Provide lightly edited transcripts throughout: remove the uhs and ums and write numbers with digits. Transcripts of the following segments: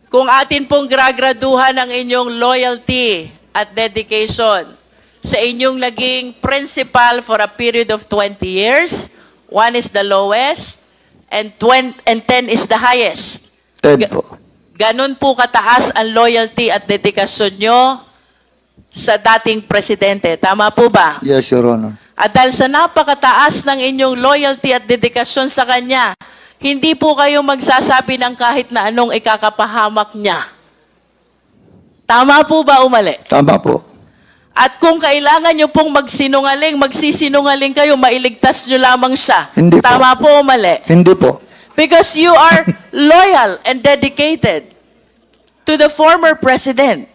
kung atin pong gragraduhan ang inyong loyalty at dedication sa inyong naging principal for a period of 20 years, 1 is the lowest, and 10 is the highest. 10 po. Ganon po kataas ang loyalty at dedikasyon nyo sa dating presidente. Tama po ba? Yes, Your Honor. At dahil sa napakataas ng inyong loyalty at dedikasyon sa kanya, hindi po kayo magsasabi ng kahit na anong ikakapahamak niya. Tama po ba o mali? Tama po. At kung kailangan nyo pong magsinungaling, magsisinungaling kayo, mailigtas nyo lamang siya. Hindi po. Tama po o mali? Hindi po. Because you are loyal and dedicated to the former president.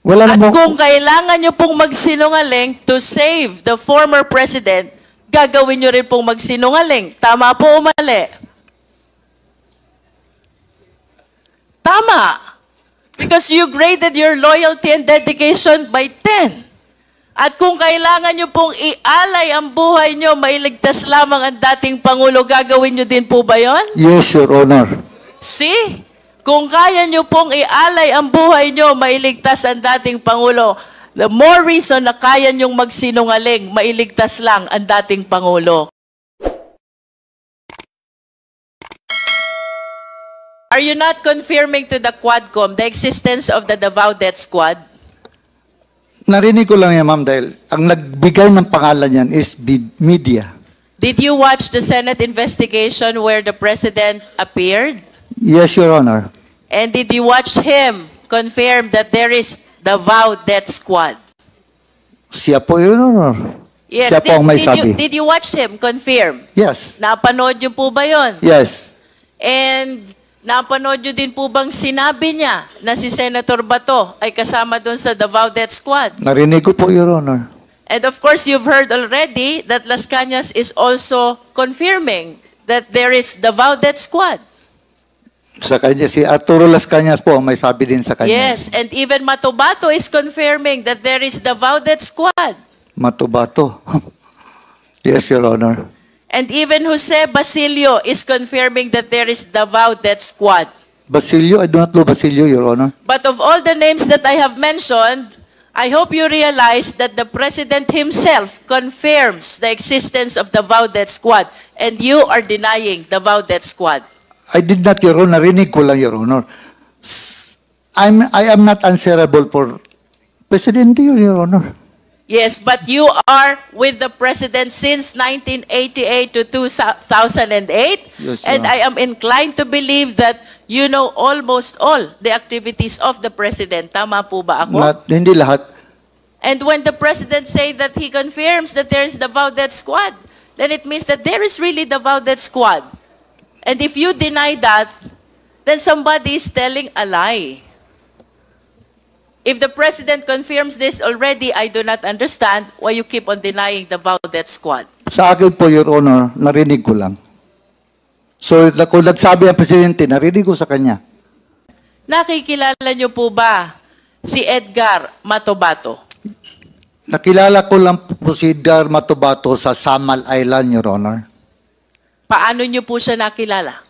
Wala At namang... kung kailangan nyo pong magsinungaling to save the former president, gagawin nyo rin pong magsinungaling. Tama po o mali? Tama. Because you graded your loyalty and dedication by 10. At kung kailangan nyo pong ialay ang buhay nyo, mailigtas lamang ang dating Pangulo, gagawin nyo din po ba yon? Yes, Your Honor. See? Kung kaya nyo pong ialay ang buhay nyo, mailigtas ang dating Pangulo, the more reason na kaya nyong magsinungaling, mailigtas lang ang dating Pangulo. Are you not confirming to the Quadcom the existence of the Davao Death Squad? Narinig ko lang yan, ma'am, dahil ang nagbigay ng pangalan yan is media. Did you watch the Senate investigation where the President appeared? Yes, Your Honor. And did you watch him confirm that there is Davao Death Squad? Siya po, Your Honor. Yes, Siya po ang may sabi. did you watch him confirm? Yes. Napanood niyo po ba yon? Yes. And napanood niyo din po bang sinabi niya na si Senator Bato ay kasama doon sa Davao Death Squad? Narinig ko po, Your Honor. And of course, you've heard already that Las Cañas is also confirming that there is Davao Death Squad. Sa kanya, si Arturo Las Cañas po ang may sabi din sa kanya. Yes, and even Matobato is confirming that there is Davao Death Squad. Matubato. Yes, Your Honor. And even Jose Basilio is confirming that there is Davao Death Squad. Basilio, I do not know Basilio, Your Honor. But of all the names that I have mentioned, I hope you realize that the President himself confirms the existence of Davao Death Squad, and you are denying Davao Death Squad. I did not, Your Honor. Narinig ko lang, Your Honor. I am not answerable for Presidente, Your Honor. Yes, but you are with the President since 1988 to 2008, Yes, and Your I am inclined to believe that you know almost all the activities of the President. Tama po ba ako? Hindi lahat. And when the President say that he confirms that there is Davao Death Squad, then it means that there is really Davao Death Squad. And if you deny that, then somebody is telling a lie. If the President confirms this already, I do not understand why you keep on denying the Davao Death Squad. Sa akin po, Your Honor, narinig ko lang. So, kung nagsabi ang Presidente, narinig ko sa kanya. Nakikilala niyo po ba si Edgar Matobato? Nakilala ko lang po si Edgar Matubato sa Samal Island, Your Honor. Paano niyo po siya nakilala?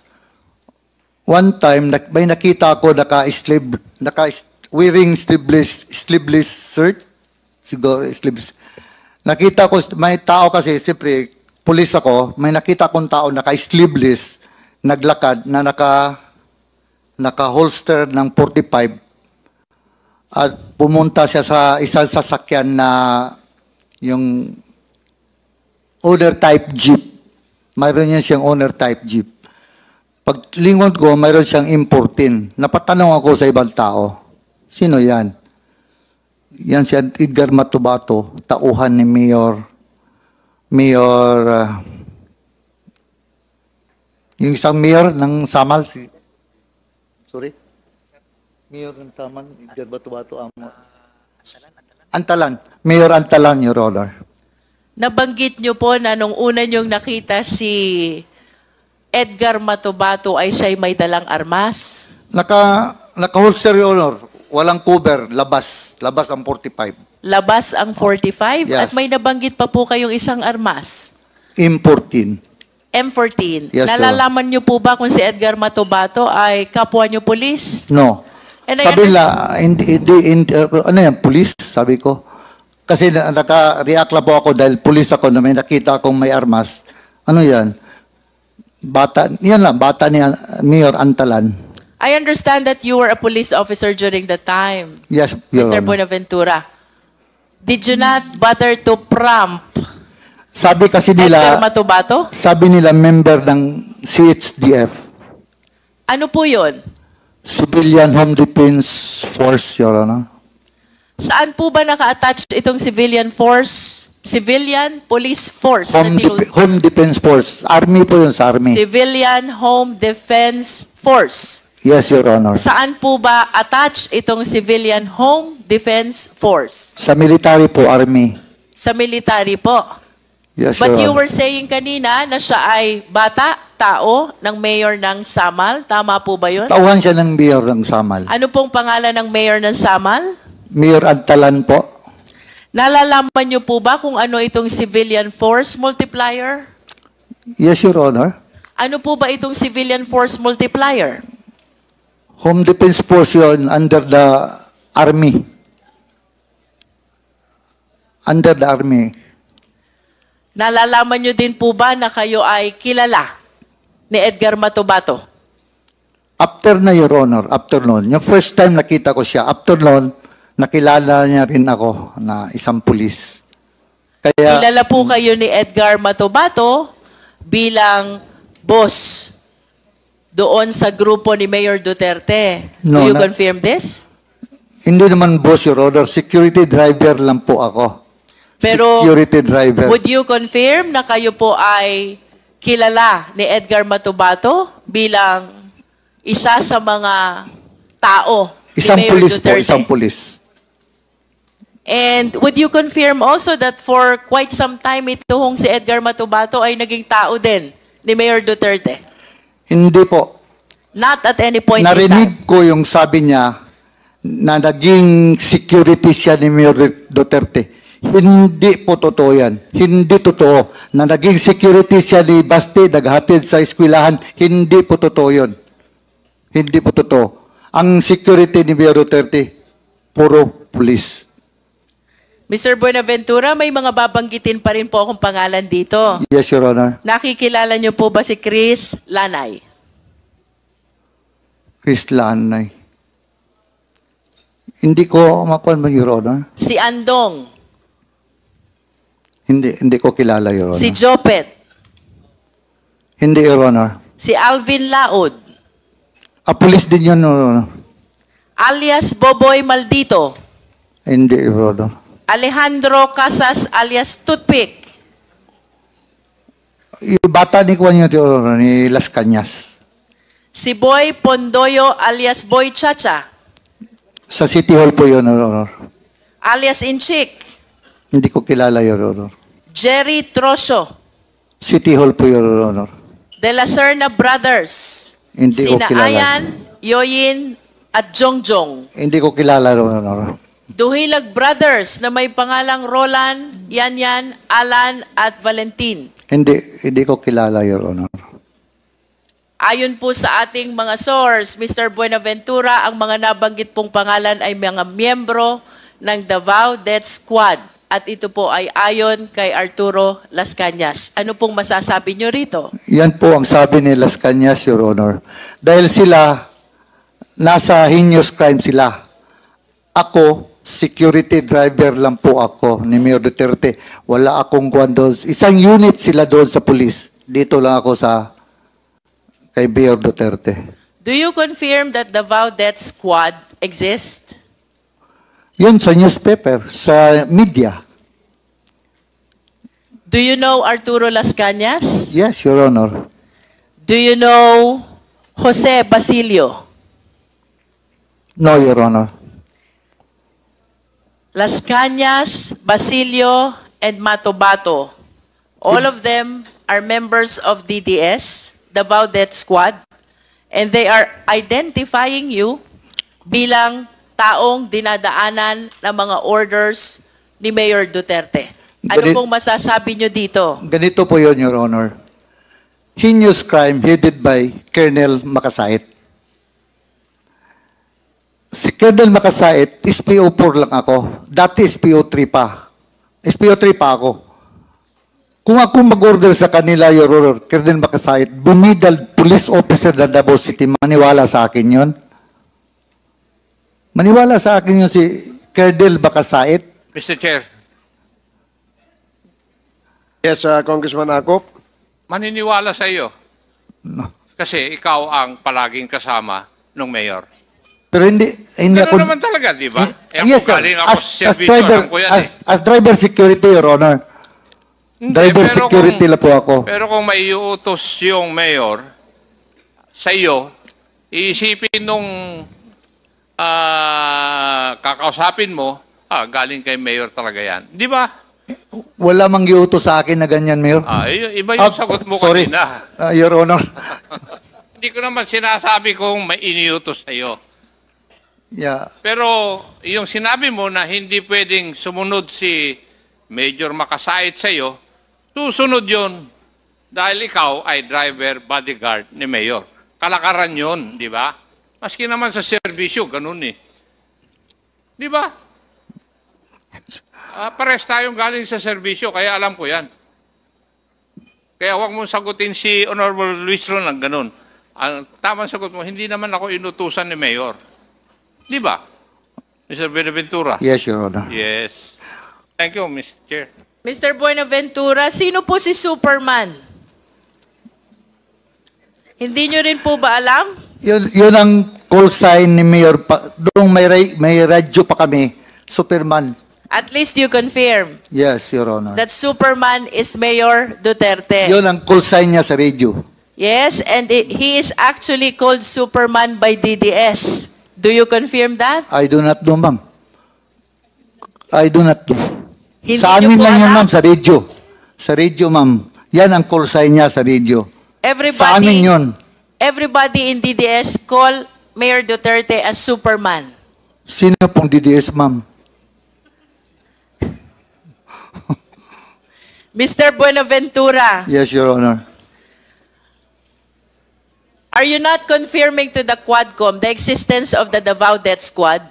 One time, may nakita ko wearing sleeveless shirt. Siguro, sleeveless. Nakita ko, may tao kasi, siyempre, pulis ako, may nakita kong tao naka-sleeveless, naglakad, na naka-holster ng 45, at pumunta siya sa isang sasakyan na yung owner type jeep. Mayroon niya siyang owner type jeep. Paglingon ko, mayroon siyang importin. Napatanong ako sa ibang tao, sino yan? Yan si Edgar Matubato, tauhan ni yung isang mayor ng Samal, Mayor ng Samal, Edgar Matubato, Antalan. Mayor Antalan, Your Honor. Nabanggit niyo po na nung una niyong nakita si Edgar Matubato ay siya'y may dalang armas? Naka-holster, Your Honor. Walang cover, labas. Labas ang 45. Labas ang 45? Yes. At may nabanggit pa po kayong isang armas? Importin. M14. Yes, Your Nalalaman niyo po ba kung si Edgar Matubato ay kapwa niyo pulis? No. And I Sabi nila, ano yan, police? Sabi ko. Kasi naka-react lang po ako dahil police ako na may nakita akong may armas. Ano yan? Bata, yan lang, bata ni Mayor Antalan. I understand that you were a police officer during the time, Yes, Your Mr. Honor. Buenaventura. Did you not bother to prompt Sabi kasi Edgar nila, Matubato? sabi nila member ng CHDF, Ano po yun? Civilian Home Defense Force, Your Honor. Saan po ba naka-attach itong civilian force? Civilian Police Force. Home Defense Force. Army po yun sa Army. Civilian Home Defense Force. Yes, Your Honor. Saan po ba attach itong Civilian Home Defense Force? Sa military po, Army. Sa military po. Yes, But Your you Honor. were saying kanina na siya ay bata, tao, ng mayor ng Samal. Tama po ba yun? Tauhan siya ng mayor ng Samal. Ano pong pangalan ng mayor ng Samal? Mayor Antalan po. Nalalaman niyo po ba kung ano itong Civilian Force Multiplier? Yes, Your Honor. Ano po ba itong Civilian Force Multiplier? Home Defense Force yun under the Army. Under the Army. Nalalaman niyo din po ba na kayo ay kilala ni Edgar Matubato? After na, Your Honor, after noon. Yung first time nakita ko siya, after noon, nakilala niya rin ako na isang pulis. Kaya, Kilala po kayo ni Edgar Matubato bilang boss doon sa grupo ni Mayor Duterte. No, Do you na- confirm this? hindi naman boss, Your Honor. Security driver lang po ako. Pero, Security driver. Would you confirm na kayo po ay kilala ni Edgar Matubato bilang isa sa mga tao Isang ni Mayor pulis po, Duterte? isang pulis. And would you confirm also that for quite some time itong si Edgar Matubato ay naging tao din ni Mayor Duterte? Hindi po. Not at any point in time. Narinig ko yung sabi niya na naging security siya ni Mayor Duterte. Hindi po totoo yan. Hindi totoo. Na naging security siya ni Basti, naghatid sa eskwelahan. Hindi po totoo yun. Hindi po totoo. Ang security ni Mayor Duterte, puro police. Mr. Buenaventura, may mga babanggitin pa rin po akong pangalan dito. Yes, Your Honor. Nakikilala niyo po ba si Chris Lanay? Chris Lanay. Hindi ko makuha mo, Your Honor. Si Andong? Hindi ko kilala, Your Honor. Si Jopet? Hindi, Your Honor. Si Alvin Laod? Police din yun, Your Honor. Alias Boboy Maldito? Hindi, Your Honor. Alejandro Casas alias Toothpick? Yung bata ni Juan yun, Your Honor, ni Las Cañas. Si Boy Pondoyo alias Boy Chacha? Sa City Hall po yun, Your Honor. Alias Inchik? Hindi ko kilala, Your Honor. Jerry Troso? City Hall po, Your Honor. De la Serna Brothers? Hindi ko Sina kilala. Ayan, Yoyin, at Jongjong? Hindi ko kilala, Your Honor. Duhilag Brothers na may pangalang Roland, Yanyan, Alan, at Valentin. Hindi ko kilala, Your Honor. Ayon po sa ating mga source, Mr. Buenaventura, ang mga nabanggit pong pangalan ay mga miyembro ng Davao Death Squad. At ito po ay ayon kay Arturo Las Cañas. Ano pong masasabi nyo rito? Yan po ang sabi ni Las Cañas, Your Honor. Dahil sila, nasa heinous crime sila. Ako, security driver lang po ako ni Mayor Duterte. Wala akong kuwan doon. Isang unit sila doon sa police. Dito lang ako sa kay Mayor Duterte. Do you confirm that Davao Death Squad exists? Yun sa newspaper, sa media. Do you know Arturo Las Cañas? Yes, Your Honor. Do you know Jose Basilio? No, Your Honor. Las Cañas, Basilio, and Matobato. All of them are members of DDS, Davao Death Squad, and they are identifying you bilang taong dinadaanan ng mga orders ni Mayor Duterte. Ano Ganit- pong masasabi nyo dito? Ganito po yun, Your Honor. heinous crime headed by Colonel Makasait. Si Colonel Makasait, SPO4 lang ako. Dati SPO3 pa. SPO3 pa ako. Kung ako mag-order sa kanila, Your Honor, Colonel Makasait, bumidal police officer na Davao City, maniwala sa akin yon. Maniwala sa akin yun si Colonel Makasait. Mr. Chair, Yes, Congressman Akop. maniniwala sa iyo No. kasi ikaw ang palaging kasama ng mayor. Pero hindi Pero ako... naman talaga, di ba? Yes, sir. galing ako As, sa as servisyo, driver, alam ko yan as driver security, Your Honor. Hindi, Driver pero security lang po ako. Pero kung may iutos yung mayor sa iyo, iisipin nung kakausapin mo, galing kay mayor talaga yan. Di ba? Wala mang giuto sa akin na ganyan, Mayor. Iba yung sagot mo sorry. kanina. Your Honor. Hindi ko naman sinasabi kung may iniutos sa iyo. Yeah. Pero yung sinabi mo na hindi pwedeng sumunod si Major Makasait sa iyo, susunod yun dahil ikaw ay driver bodyguard ni Mayor. Kalakaran yun, di ba? Maski naman sa serbisyo, ganun eh. Di ba? Pares tayong galing sa serbisyo, kaya alam ko yan. Kaya huwag mong sagutin si Honorable Luis Ron ng ganun. Ang tamang sagot mo, hindi naman ako inutusan ni Mayor. Di ba? Mr. Benaventura? Yes, Your Honor. Yes. Thank you, Mr. Chair. Mr. Buenaventura, sino po si Superman? Hindi nyo rin po ba alam? Yun ang call sign ni Mayor. Doon may radyo pa kami. Superman. At least you confirm Yes, Your Honor. that Superman is Mayor Duterte. Yun ang call sign niya sa radio. Yes, and he is actually called Superman by DDS. Do you confirm that? I do not know, ma'am. I do not know. Hindi Sa niyo amin po lang yun, alam? ma'am, sa radio. Sa radio, ma'am. Yan ang call sign niya sa radio. Sa amin yun. Everybody in DDS call Mayor Duterte as Superman. Sino pong DDS, ma'am? Mr. Buenaventura, Yes, Your Honor. are you not confirming to the Quadcom the existence of the Davao Death Squad?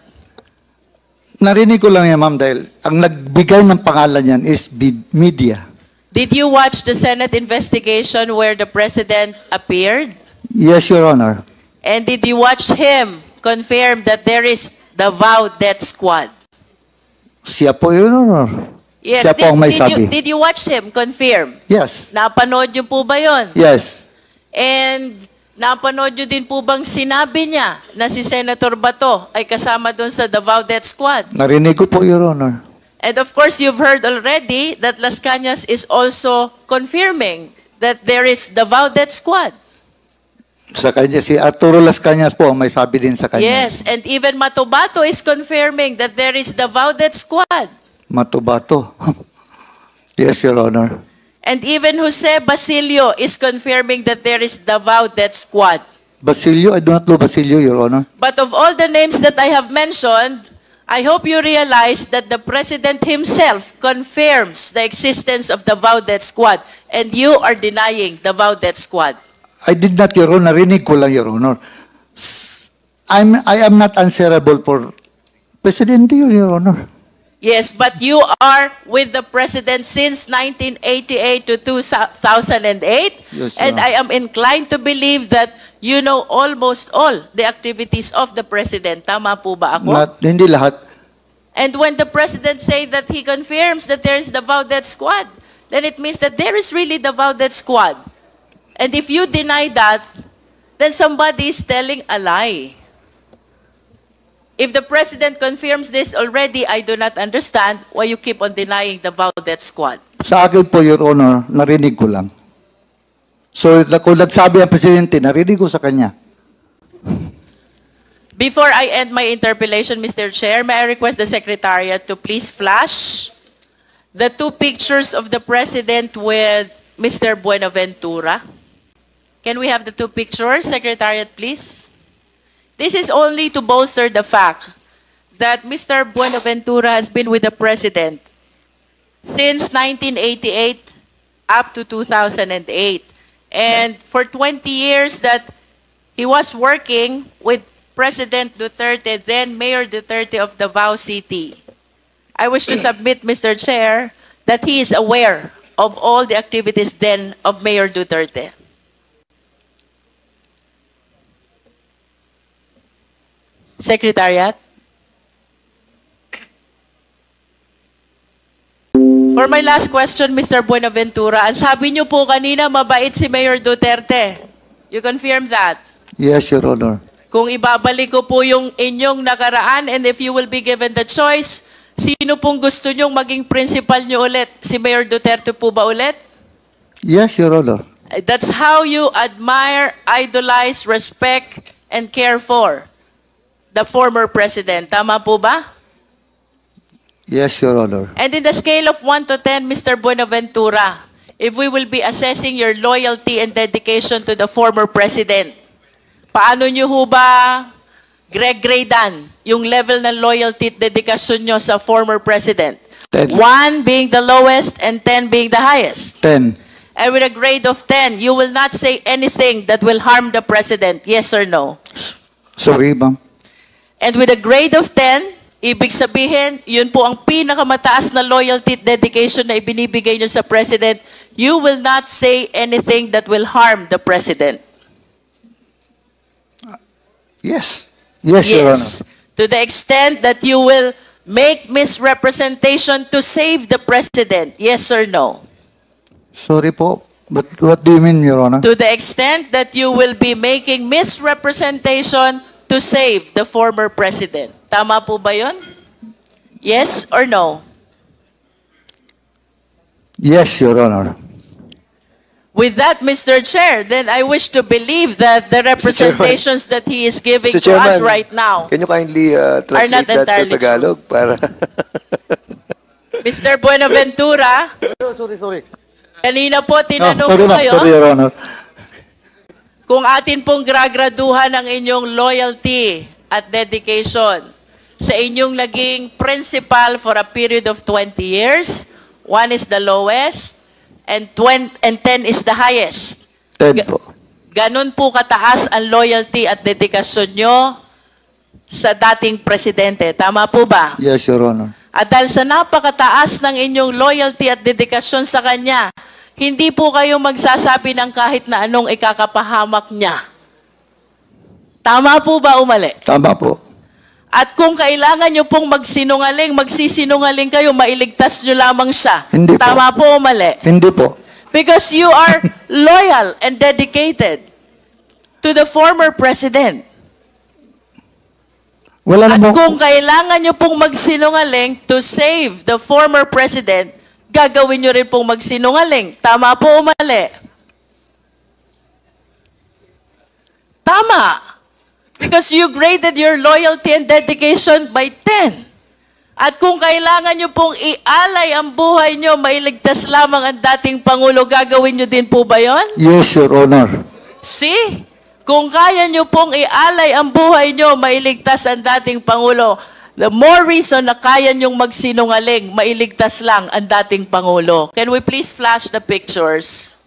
Narinig ko lang yan, ma'am, dahil ang nagbigay ng pangalan yan is media. Did you watch the Senate investigation where the President appeared? Yes, Your Honor. And did you watch him confirm that there is Davao Death Squad? Siya po, Your Honor. Yes, Siya po ang may sabi. did you watch him confirm? Yes. Napanood niyo po ba yon? Yes. And napanood niyo din po bang sinabi niya na si Senator Bato ay kasama doon sa Davao Death Squad? Narinig ko po, Your Honor. And of course, you've heard already that Las Cañas is also confirming that there is Davao Death Squad. Sa kanya, si Arturo Las Cañas po ang may sabi din sa kanya. Yes, and even Matobato is confirming that there is Davao Death Squad. Matubato. Yes, Your Honor. And even Jose Basilio is confirming that there is Davao Death Squad. Basilio, I do not know Basilio, Your Honor. But of all the names that I have mentioned, I hope you realize that the President himself confirms the existence of the Davao Death Squad, and you are denying the Davao Death Squad. I did not, Your Honor. Narinig ko lang, Your Honor. I am not answerable for Presidente, Your Honor. Yes, but you are with the President since 1988 to 2008, Yes, and Your Honor. I am inclined to believe that you know almost all the activities of the President. Tama po ba ako? Hindi lahat. And when the President say that he confirms that there is the Davao Death Squad, then it means that there is really the Davao Death Squad. And if you deny that, then somebody is telling a lie. If the President confirms this already, I do not understand why you keep on denying the Davao Death Squad. Sa akin po, Your Honor, narinig ko lang. So, kung nagsabi ang Presidente, narinig ko sa kanya. Before I end my interpellation, Mr. Chair, may I request the Secretariat to please flash the two pictures of the President with Mr. Buenaventura. Can we have the two pictures, Secretariat, please? This is only to bolster the fact that Mr. Buenaventura has been with the President since 1988 up to 2008. And for 20 years that he was working with President Duterte, then Mayor Duterte of Davao City. I wish to submit, Mr. Chair, that he is aware of all the activities then of Mayor Duterte. Secretariat? For my last question, Mr. Buenaventura, ang sabi niyo po kanina, mabait si Mayor Duterte. You confirm that? Yes, Your Honor. Kung ibabalik ko po yung inyong nakaraan and if you will be given the choice, sino pong gusto nyong maging principal nyo ulit? Si Mayor Duterte po ba ulit? Yes, Your Honor. That's how you admire, idolize, respect, and care for the former president. Tama po ba? Yes, Your Honor. And in the scale of 1 to 10, Mr. Buenaventura, if we will be assessing your loyalty and dedication to the former president, paano nyo ho ba gradean yung level ng loyalty at dedikasyon nyo sa former president? 10. 1 being the lowest and 10 being the highest. 10. And with a grade of 10, you will not say anything that will harm the president, yes or no? Sorry, ma'am. And with a grade of 10, ibig sabihin, yun po ang pinakamataas na loyalty at dedication na ibinibigay nyo sa president, you will not say anything that will harm the president. Yes. Yes, Your Honor. To the extent that you will make misrepresentation to save the president, yes or no? Sorry po. But what do you mean, Your Honor? To the extent that you will be making misrepresentation to save the former president. Tama po ba yun? Yes or no? Yes, Your Honor. With that, Mr. Chair, then I wish to believe that the representations that he is giving Mr. to us Chairman, right now, Can you kindly translate not that to entirely Tagalog? Para Mr. Buenaventura, Sorry. kanina po tinanong sorry, ko ma'am. kayo Sorry, Your Honor. kung atin pong gragraduhan ang inyong loyalty at dedication sa inyong naging principal for a period of 20 years. 1 is the lowest and 10 is the highest. 10 po. Ganon po kataas ang loyalty at dedikasyon nyo sa dating presidente. Tama po ba? Yes, Your Honor. At dahil sa napakataas ng inyong loyalty at dedikasyon sa kanya, hindi po kayo magsasabi ng kahit na anong ikakapahamak niya. Tama po ba o mali? Tama po. At kung kailangan nyo pong magsinungaling, magsisinungaling kayo, mailigtas nyo lamang siya. Hindi po. Tama po o mali? Hindi po. Because you are loyal and dedicated to the former president. Wala At namang... kung kailangan nyo pong magsinungaling to save the former president, gagawin nyo rin pong magsinungaling. Tama po o mali? Tama. Because you graded your loyalty and dedication by 10. At kung kailangan nyo pong ialay ang buhay nyo, mailigtas lamang ang dating Pangulo, gagawin nyo din po ba yon? Yes, Your Honor. See? Kung kaya nyo pong ialay ang buhay nyo, mailigtas ang dating Pangulo, the more reason na kaya nyong magsinungaling, mailigtas lang ang dating Pangulo. Can we please flash the pictures?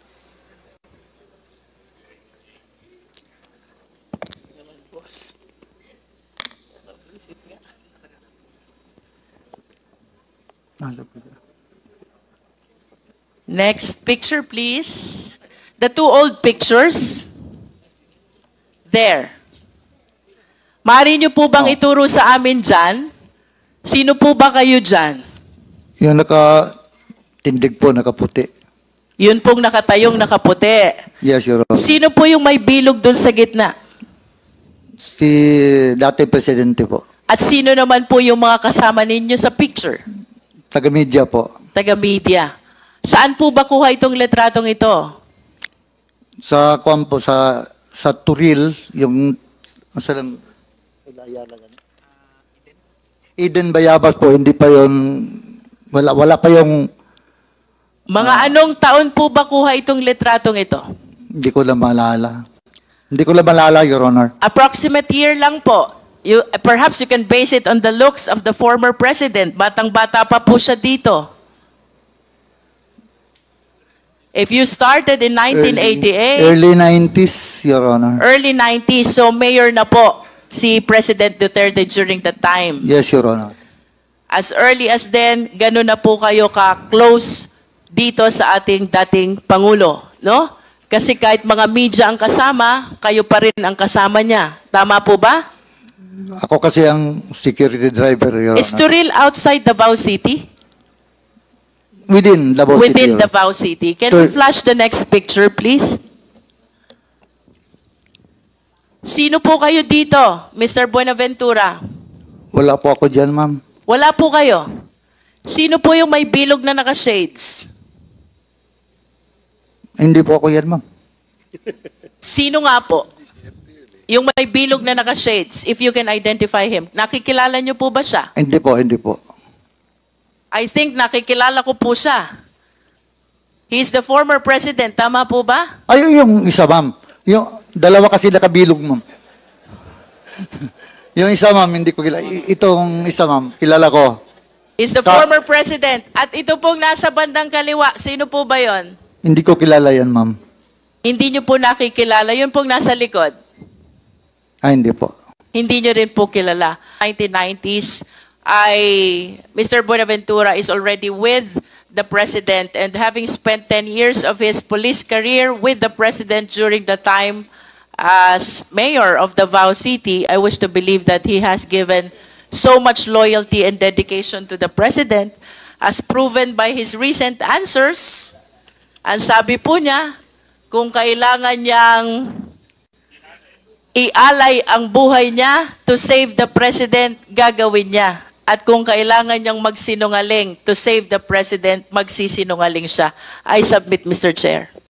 Next picture, please. The two old pictures. There. Maaari niyo po bang ituro sa amin dyan? Sino po ba kayo dyan? Yung nakatindig po, nakaputi. Yun pong nakatayong nakaputi. Yes, Your Honor. Sino po yung may bilog doon sa gitna? Si dating presidente po. At sino naman po yung mga kasama ninyo sa picture? Taga-media po. Taga-media. Saan po ba kuha itong letratong ito? Sa kuwan po, sa Turil, yung masalang Eden Bayabas po, hindi pa yun, wala pa yung, Mga anong taon po ba kuha itong letratong ito? hindi ko lang maalala. Hindi ko lang maalala, Your Honor. Approximate year lang po. Perhaps you can base it on the looks of the former president. Batang-bata pa po siya dito. If you started in 1988, Early 90s, Your Honor. early 90s, so mayor na po si President Duterte during that time. Yes, Your Honor. As early as then, ganun na po kayo ka-close dito sa ating dating Pangulo, no? Kasi kahit mga media ang kasama, kayo pa rin ang kasama niya. Tama po ba? Ako kasi ang security driver, Your Is Honor. Turil outside Davao City? Within Davao City. Within Your Honor. Davao City. Can you flash the next picture, please? Sino po kayo dito, Mr. Buenaventura? Wala po ako dyan, ma'am. Wala po kayo. Sino po yung may bilog na naka-shades? Hindi po ako yan, ma'am. Sino nga po? Yung may bilog na naka-shades, if you can identify him. Nakikilala niyo po ba siya? Hindi po, hindi po. I think nakikilala ko po siya. He's the former president. Tama po ba? Ay, yung isa, ma'am. Yung dalawa kasi nakabilog, ma'am. Yung isa, ma'am, hindi ko kilala. Itong isa, ma'am, kilala ko. He's the former president. At ito pong nasa bandang kaliwa, sino po ba yon? Hindi ko kilala yan, ma'am. Hindi niyo po nakikilala. Yun pong nasa likod. Ay, hindi po. Hindi niyo rin po kilala. 1990s, Mr. Buenaventura is already with the president and having spent 10 years of his police career with the president during the time as mayor of Davao City, I wish to believe that he has given so much loyalty and dedication to the president as proven by his recent answers. Ang sabi po niya, kung kailangan niyang ialay ang buhay niya to save the president, gagawin niya. At kung kailangan niyang magsinungaling to save the president, magsisinungaling siya. I submit, Mr. Chair.